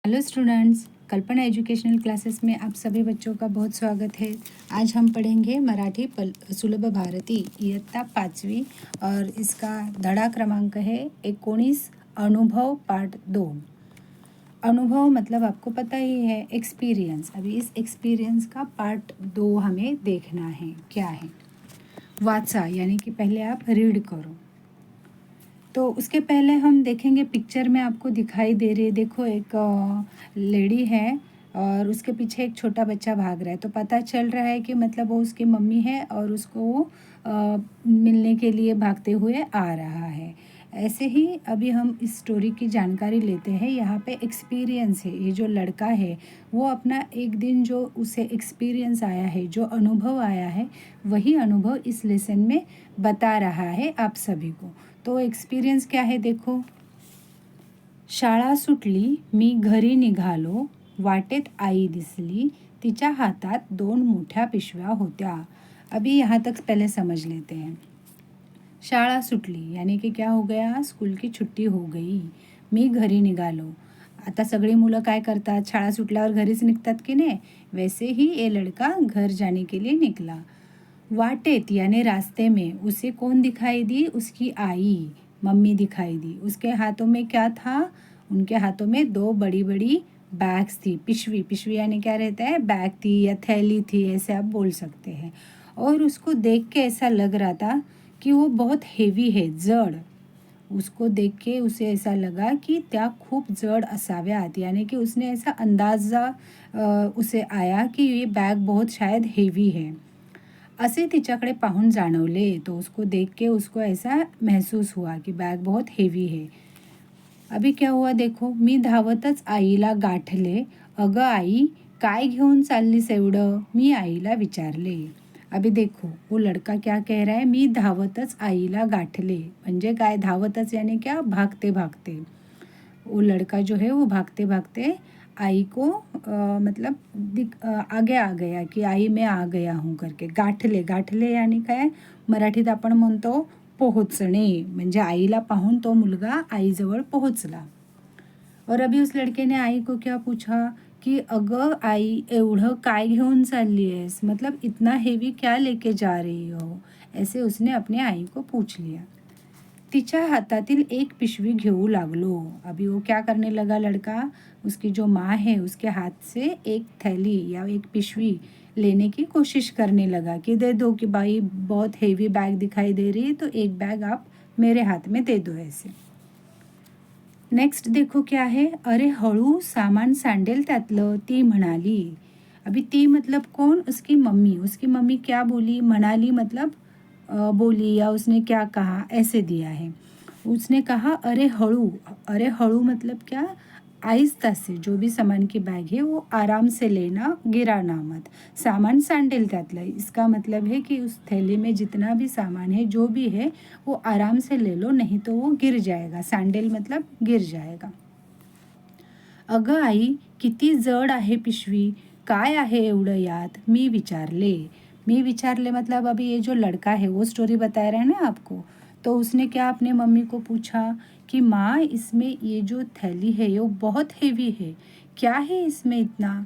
Hello students, कल्पना educational classes में आप सभी बच्चों का बहुत स्वागत है। आज हम पढ़ेंगे मराठी सुलभ भारती इयत्ता 5वी और इसका धडा क्रमांक है 19 अनुभव पार्ट 2। अनुभव मतलब आपको पता ही है एक्सपीरियंस। अभी इस एक्सपीरियंस का पार्ट 2 हमें देखना है क्या है। वाचा यानी कि पहले आप रीड करो। तो उसके पहले हम देखेंगे पिक्चर में आपको दिखाई दे रही है, देखो एक लेडी है और उसके पीछे एक छोटा बच्चा भाग रहा है। तो पता चल रहा है कि मतलब वो उसकी मम्मी है और उसको वो मिलने के लिए भागते हुए आ रहा है। ऐसे ही अभी हम इस स्टोरी की जानकारी लेते हैं। यहाँ पे एक्सपीरियंस है, ये जो लड़का है वो अपना एक दिन जो उसे एक्सपीरियंस आया है, जो अनुभव आया है, वही अनुभव इस लेसन में बता रहा है आप सभी को। तो एक्सपिरियन्स क्या आहे देखो। शाळा सुटली, मी घरी निघालो, वाटेत आई दिसली, तिच्या हातात 2 मोठ्या पिशव्या होत्या। अभी यहाँ तक पहले समझ लेते हैं। शाळा सुटली यानी कि क्या हो गया, स्कूल की छुट्टी हो गई। मी घरी निघालो, आता सगळी मुलं काय करतात, शाळा सुटल्यावर घरीच निघतात की नाही, वैसे ही ये लड़का घर जाने के लिए निकला। वाटेत यानी रास्ते में उसे कौन दिखाई दी, उसकी आई मम्मी दिखाई दी। उसके हाथों में क्या था, उनके हाथों में 2 बड़ी बड़ी बैग्स थी। पिशवी, पिशवी यानी क्या रहता है, बैग थी या थैली थी, ऐसे आप बोल सकते हैं। और उसको देख के ऐसा लग रहा था कि वो बहुत हेवी है, जड़। उसको देख के उसे ऐसा लगा कि त्या खूप जड असाव्यात, यानी कि उसने ऐसा अंदाज़ा उसे आया कि ये बैग बहुत शायद हेवी है। असे तिच्याकडे पाहून जाणवले, तो उसको देख के उसको ऐसा महसूस हुआ कि बैग बहुत हेवी है। अभी क्या हुआ देखो, मी धावतच आईला गाठले, अगं आई काय घेऊन चाललीस एवढं, मी आईला विचारले। अभी देखो वो लड़का क्या कह रहा है, मी धावतच आईला गाठले, म्हणजे काय, धावतच यानी क्या, भागते भागते। वो लड़का जो है वो भागते भागते आई को मतलब आगे आ गया कि आई मैं आ गया हूँ करके। गाठले, गाठले यानी काय, मराठीत आपण म्हणतो पोहोचणे, म्हणजे आईला पाहून तो मुलगा आईजवळ पोहोचला। और अभी उस लड़के ने आई को क्या पूछा कि अगं आई एवढं काय घेऊन चालली आहेस, मतलब इतना हेवी क्या लेके जा रही हो, ऐसे उसने अपने आई को पूछ लिया। तिच्या हातातील एक पिशवी घेऊ लागलो। अभी वो क्या करने लगा लड़का, उसकी जो माँ है उसके हाथ से एक थैली या एक पिशवी लेने की कोशिश करने लगा कि दे दो, कि भाई बहुत हेवी बैग दिखाई दे रही है तो एक बैग आप मेरे हाथ में दे दो ऐसे। नेक्स्ट देखो क्या है, अरे हळू सामान सांडेल त्यातलं, ती म्हणाली। अभी ती मतलब कौन, उसकी मम्मी। उसकी मम्मी क्या बोली, म्हणाली मतलब बोली या उसने क्या कहा ऐसे दिया है। उसने कहा अरे हळू, अरे हळू मतलब क्या, आहिस्ता से जो भी सामान की बैग है वो आराम से लेना, गिराना मत। सामान सांडेल त्यातलं, इसका मतलब है कि उस थैली में जितना भी सामान है, जो भी है, वो आराम से ले लो, नहीं तो वो गिर जाएगा। सांडेल मतलब गिर जाएगा। अगं आई किती जड आहे पिशवी, काय आहे एवढं यात, मी विचारले। मी विचारले मतलब अभी ये जो लड़का है वो स्टोरी बता रहा है ना आपको। तो उसने क्या अपने मम्मी को पूछा कि माँ इसमें ये जो थैली है ये बहुत हेवी है, क्या है इसमें इतना।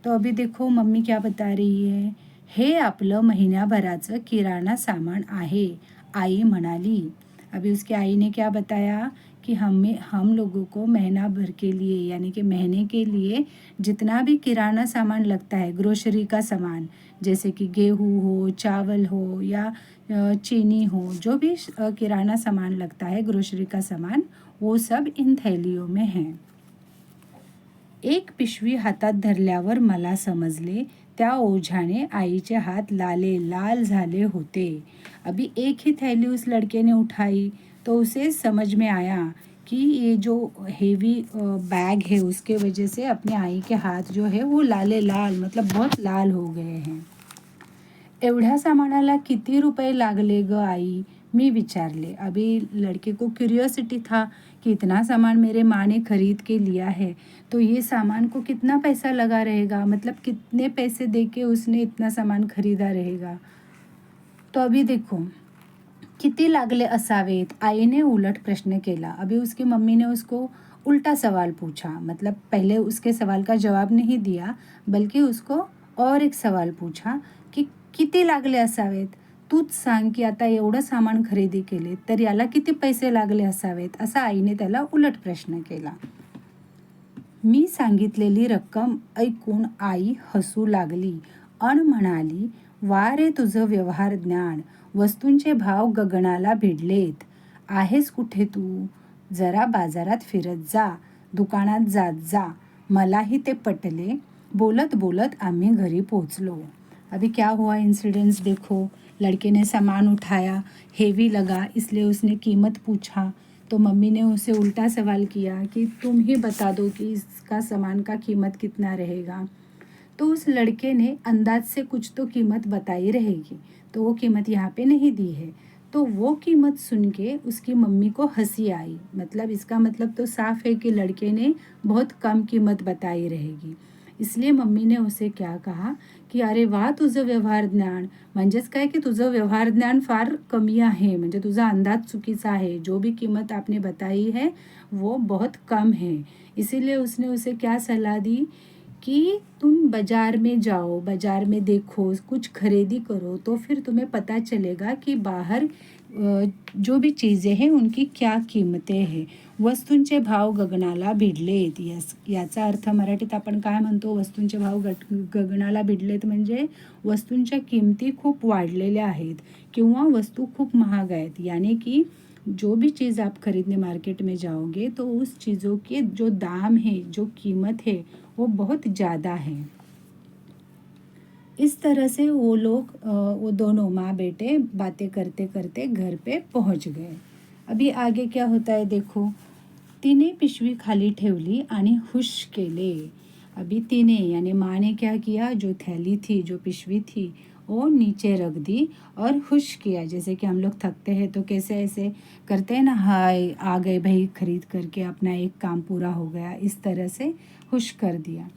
तो अभी देखो मम्मी क्या बता रही है, हे आपलं महिन्याभराचं किराणा सामान आहे, आई म्हणाली। अभी उसकी आई ने क्या बताया कि हम लोगों को महीना भर के लिए यानी कि महीने के लिए जितना भी किराना सामान लगता है, ग्रोसरी का सामान, जैसे कि गेहूँ हो, चावल हो या चीनी हो, जो भी किराना सामान लगता है, ग्रोसरी का सामान, वो सब इन थैलियों में है। एक पिशवी हातात धरल्यावर मला समजले, त्या ओझ्याने आईचे हाथ लाले लाल झाले होते। अभी एक ही थैली उस लड़के ने उठाई तो उसे समझ में आया कि ये जो हेवी बैग है उसके वजह से अपने आई के हाथ जो है वो लाले लाल मतलब बहुत लाल हो गए हैं। एवढ्या सामानाला किती रुपये लागले ग आई, मी विचारले। अभी लड़के को क्यूरियोसिटी था कि इतना सामान मेरे माँ ने खरीद के लिया है तो ये सामान को कितना पैसा लगा रहेगा, मतलब कितने पैसे दे के उसने इतना सामान खरीदा रहेगा। तो अभी देखो किती लागले असावेत, आईने उलट प्रश्न केला। अभी उसकी मम्मी ने उसको उल्टा सवाल पूछा, मतलब पहले उसके सवाल का जवाब नहीं दिया, बल्कि उसको और एक सवाल पूछा की किती लागले असावेत? तूच सांग की आता एवढं सामान खरेदी केले तर याला किती पैसे लागले असावेत? असा आईने त्याला उलट प्रश्न केला. मी सांगितलेली रक्कम ऐकून आई हसू लागली अन म्हणाली, वा रे तुझं व्यवहार ज्ञान, वस्तूंचे भाव गगनाला भिडलेत. आहेस कुठे तू? जरा बाजारात फिरत जा, दुकानात जात जा. मलाही ते पटले. बोलत बोलत आम्ही घरी पोहोचलो. अभी क्या हुआ इंसिडेंस देखो. लड़के ने सामान उठाया, हेवी लगा, इसलिए उसने कीमत पूछा. तो मम्मी ने उसे उल्टा सवाल किया कि तुम ही बता दो कि इसका सामान का कीमत कितना रहेगा. तो उस लड़के ने अंदाज से कुछ तो कीमत बताई रहेगी, तो वो कीमत यहाँ पे नहीं दी है. तो वो कीमत सुन के उसकी मम्मी को हंसी आई. मतलब इसका मतलब तो साफ है कि लड़के ने बहुत कम कीमत बताई रहेगी. इसलिए मम्मी ने उसे क्या कहा की अरे वा तुझं व्यवहार ज्ञान, म्हणजेच काय की तुझं व्यवहार ज्ञान फार कमी आहे, म्हणजे तुझा अंदाज चुकीचा आहे. जो भी कीमत आपने बताई है वो बहुत कम है. इसीलिए उसने उसे क्या सलाह दी कि तुम बाजार में जाओ, बाजार में देखो, कुछ खरीदी करो, तो फिर तुम्हें पता चलेगा कि बाहर जो भी चीज़ें हैं उनकी क्या कीमतें हैं. वस्तूंचे भाव गगनाला भिडलेत. याचा अर्थ मराठीत आपण काय म्हणतो, वस्तूंचे भाव गगनाला भिडलेत म्हणजे वस्तूंच्या किमती खूप वाढलेल्या आहेत किंवा वस्तू खूप महाग आहेत. यानी कि जो भी चीज़ आप खरीदने मार्केट में जाओगे तो उस चीज़ों के जो दाम है, जो कीमत है, वो बहुत ज़्यादा है. इस तरह से वो दोनों माँ बेटे बातें करते करते घर पे पहुँच गए. अभी आगे क्या होता है देखो. तिने पिशवी खाली ठेवली आणि हुश केले. अभी तिने यानी माँ ने क्या किया, जो थैली थी, जो पिशवी थी, वो नीचे रख दी और हुश किया. जैसे कि हम लोग थकते हैं तो कैसे ऐसे करते हैं ना, हाय आ गए भाई खरीद करके, अपना एक काम पूरा हो गया, इस तरह से हुश कर दिया.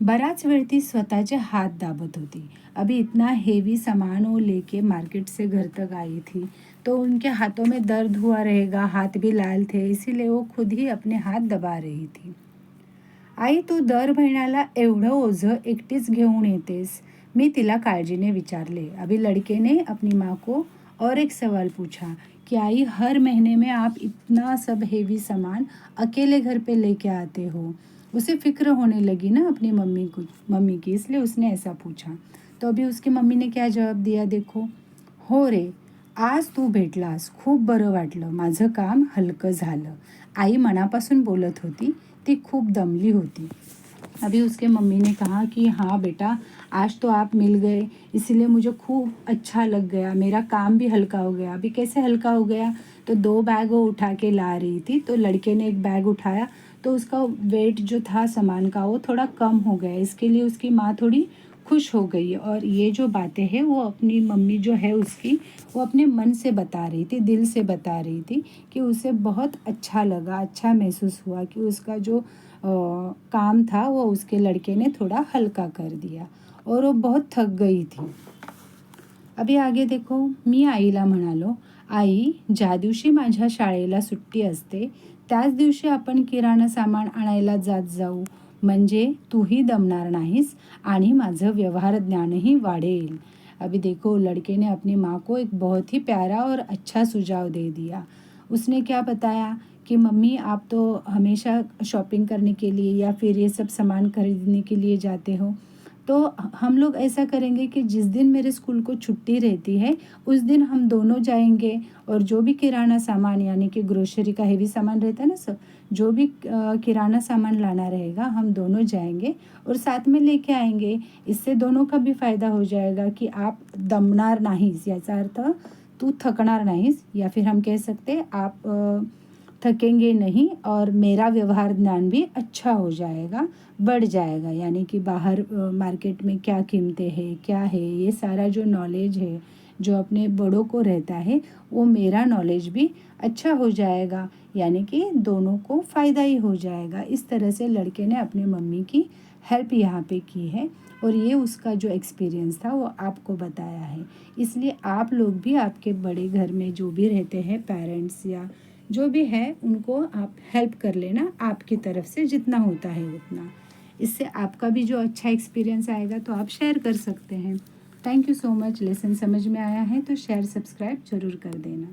बराच वेळ ती स्वतःचे हात दाबत होती. अभी इतना हेवी सामान वो लेके मार्केट से घर तक आई थी, तो उनके हाथों में दर्द हुआ रहेगा, हाथ भी लाल थे, इसीलिए वो खुद ही अपने हात दबा रही थी. आई तू दर महिन्याला एवढं ओझं एकटीच घेऊन येतेस? मी तिला काळजीने विचारले. अभी लड़के ने अपनी माँ को और एक सवाल पूछा कि आई हर महीने में आप इतना सब हेवी सामान अकेले घर पे लेके आते हो. उसे फिक्र होने लगी ना अपनी मम्मी की, इसलिए उसने ऐसा पूछा. तो अभी उसकी मम्मी ने क्या जवाब दिया देखो. हो रे, आज तू भेटलास, खूप बरं वाटलं, माझं काम हलकं झालं. आई मनापासून बोलत होती, ती खूप दमली होती. अभी उसके मम्मी ने कहा कि हाँ बेटा, आज तो आप मिल गए, इसीलिए मुझे खूब अच्छा लग गया, मेरा काम भी हल्का हो गया. अभी कैसे हल्का हो गया, तो 2 बैग वो उठा के ला रही थी, तो लड़के ने एक बैग उठाया, तो उसका वेट जो था सामान का वो थोड़ा कम हो गया. इसके लिए उसकी माँ थोड़ी खुश हो गई. और ये जो बातें हैं वो अपनी मम्मी जो है उसकी, वो अपने मन से बता रही थी, दिल से बता रही थी कि उसे बहुत अच्छा लगा, अच्छा महसूस हुआ कि उसका जो काम था वो उसके लड़के ने थोड़ा हल्का कर दिया और वो बहुत थक गई थी. अभी आगे देखो. मी आईला म्हणालो, आई ज्या दिवशी माझ्या शाळेला सुट्टी असते त्याच दिवशी आपण किराणा सामान आणायला जात जाऊ, म्हणजे तूही दमणार नाहीस आणि माझं व्यवहार ज्ञानही वाढेल. अभी देखो लड़के ने अपनी माँ को एक बहुत ही प्यारा और अच्छा सुझाव दे दिया. उसने क्या बताया कि मम्मी आप तो हमेशा शॉपिंग करने के लिए या फिर ये सब सामान खरीदने के लिए जाते हो, तो हम लोग ऐसा करेंगे कि जिस दिन मेरे स्कूल को छुट्टी रहती है उस दिन हम दोनों जाएंगे और जो भी किराना सामान यानी कि ग्रोसरी का हेवी सामान रहता है ना सब, जो भी किराना सामान लाना रहेगा हम दोनों जाएंगे और साथ में लेके आएंगे. इससे दोनों का भी फ़ायदा हो जाएगा कि आप दमणार नाहीस, याचा अर्थ तू थकणार नाहीस, या फिर हम कह सकते आप थकेंगे नहीं और मेरा व्यवहार ज्ञान भी अच्छा हो जाएगा, बढ़ जाएगा. यानी कि बाहर मार्केट में क्या कीमतें हैं, क्या है, ये सारा जो नॉलेज है जो अपने बड़ों को रहता है वो मेरा नॉलेज भी अच्छा हो जाएगा. यानी कि दोनों को फ़ायदा ही हो जाएगा. इस तरह से लड़के ने अपनी मम्मी की हेल्प यहाँ पे की है और ये उसका जो एक्सपीरियंस था वो आपको बताया है. इसलिए आप लोग भी आपके बड़े घर में जो भी रहते हैं पेरेंट्स या जो भी है उनको आप हेल्प कर लेना, आपकी तरफ से जितना होता है उतना। इससे आपका भी जो अच्छा एक्सपीरियंस आएगा तो आप शेयर कर सकते हैं। Thank you so much. Lesson समझ में आया है तो शेयर सब्सक्राइब ज़रूर कर देना।